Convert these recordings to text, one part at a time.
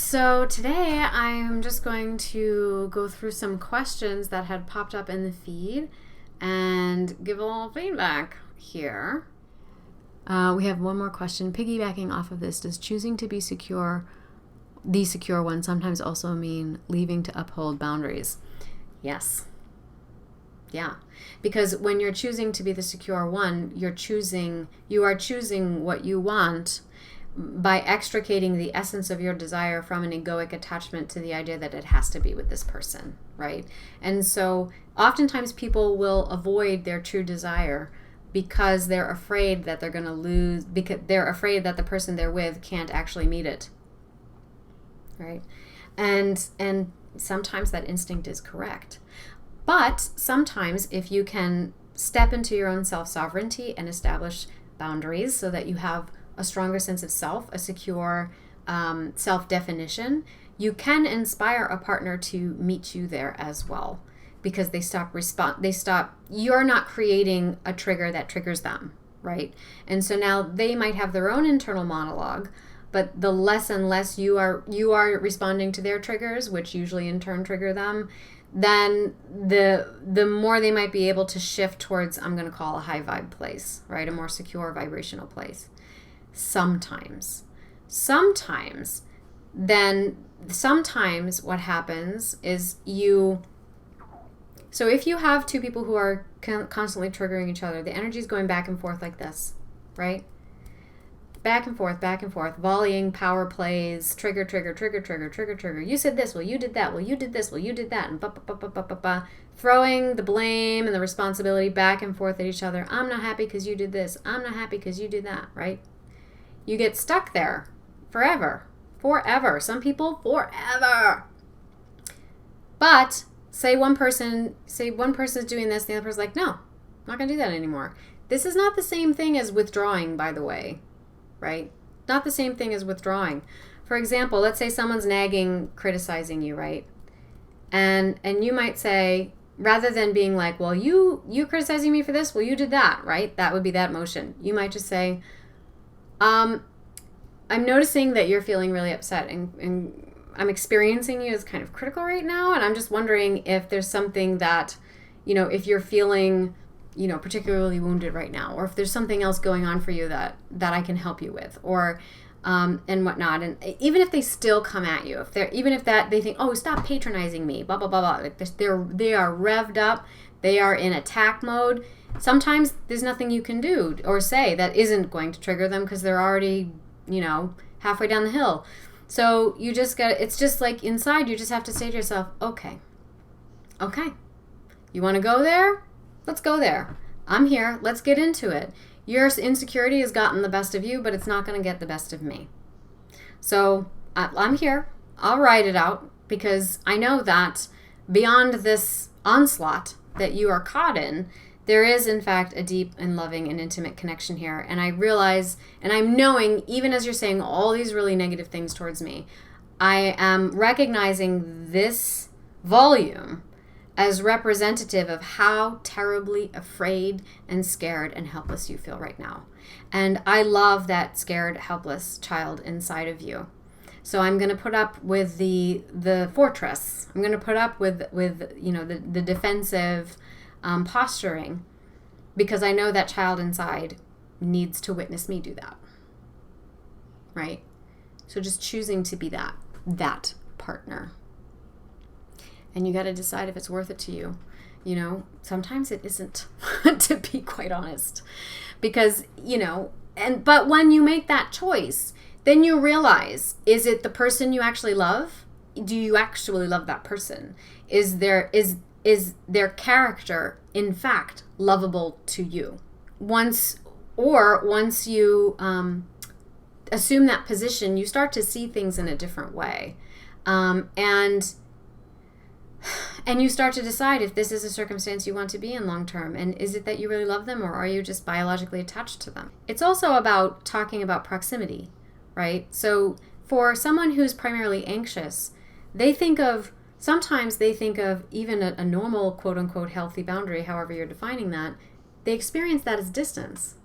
So today I'm just going to go through some questions that had popped up in the feed and give a little feedback here. We have one more question. Piggybacking off of this, does choosing to be secure, the secure one, sometimes also mean leaving to uphold boundaries? Yes. Yeah. Because when you're choosing to be the secure one, you are choosing what you want by extricating the essence of your desire from an egoic attachment to the idea that it has to be with this person, right? And so oftentimes people will avoid their true desire because they're afraid that they're going to lose, because they're afraid that the person they're with can't actually meet it, right? And sometimes that instinct is correct. But sometimes if you can step into your own self-sovereignty and establish boundaries so that you have a stronger sense of self, a secure self-definition, you can inspire a partner to meet you there as well, because you're not creating a trigger that triggers them, right? And so now they might have their own internal monologue, but the less and less you are responding to their triggers, which usually in turn trigger them, then the more they might be able to shift towards, I'm going to call a high vibe place, right? A more secure vibrational place. Sometimes what happens is so if you have two people who are constantly triggering each other, the energy is going back and forth like this, right? Back and forth, volleying power plays, trigger. You said this, well, you did that, well, you did this, well, you did that, and throwing the blame and the responsibility back and forth at each other. I'm not happy because you did this. I'm not happy because you did that, right? You get stuck there forever. Some people forever. But say one person is doing this, the other person's like, no, I'm not going to do that anymore. This is not the same thing as withdrawing, by the way, right? Not the same thing as withdrawing. For example, let's say someone's nagging, criticizing you, right? And you might say, rather than being like, well, you criticizing me for this, well, you did that, right? That would be that motion. You might just say, I'm noticing that you're feeling really upset and I'm experiencing you as kind of critical right now. And I'm just wondering if there's something that, if you're feeling, particularly wounded right now, or if there's something else going on for you that I can help you with, or, and whatnot. And even if they still come at you, they think, oh, stop patronizing me, blah, blah, blah, blah. Like they are revved up. They are in attack mode. Sometimes there's nothing you can do or say that isn't going to trigger them because they're already, halfway down the hill. So it's just like inside, you just have to say to yourself, okay, you want to go there? Let's go there. I'm here. Let's get into it. Your insecurity has gotten the best of you, but it's not going to get the best of me. So I'm here. I'll ride it out because I know that beyond this onslaught that you are caught in, there is, in fact, a deep and loving and intimate connection here. And I realize, and I'm knowing, even as you're saying all these really negative things towards me, I am recognizing this volume as representative of how terribly afraid and scared and helpless you feel right now. And I love that scared, helpless child inside of you. So I'm going to put up with the fortress. I'm going to put up with the defensive posturing, because I know that child inside needs to witness me do that, right? So just choosing to be that partner. And you got to decide if it's worth it to you. Sometimes it isn't, to be quite honest, because, but when you make that choice, then you realize, is it the person you actually love? Do you actually love that person? Is their character, in fact, lovable to you? Once you assume that position, you start to see things in a different way. And you start to decide if this is a circumstance you want to be in long term. And is it that you really love them, or are you just biologically attached to them? It's also about talking about proximity, right? So for someone who's primarily anxious, sometimes they think of even a normal, quote unquote, healthy boundary, however you're defining that, they experience that as distance.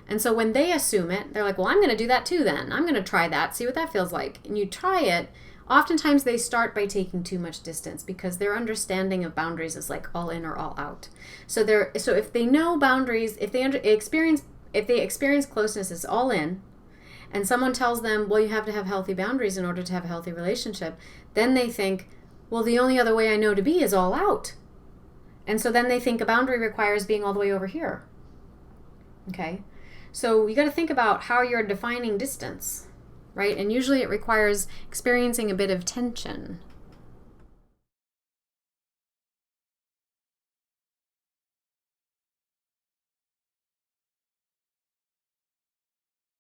And so when they assume it, they're like, well, I'm going to do that too then. I'm going to try that, see what that feels like. And you try it. Oftentimes they start by taking too much distance because their understanding of boundaries is like all in or all out. So if they know boundaries, if they experience closeness as all in, and someone tells them, well, you have to have healthy boundaries in order to have a healthy relationship, then they think, well, the only other way I know to be is all out. And so then they think a boundary requires being all the way over here. Okay? So you got to think about how you're defining distance, right? And usually it requires experiencing a bit of tension.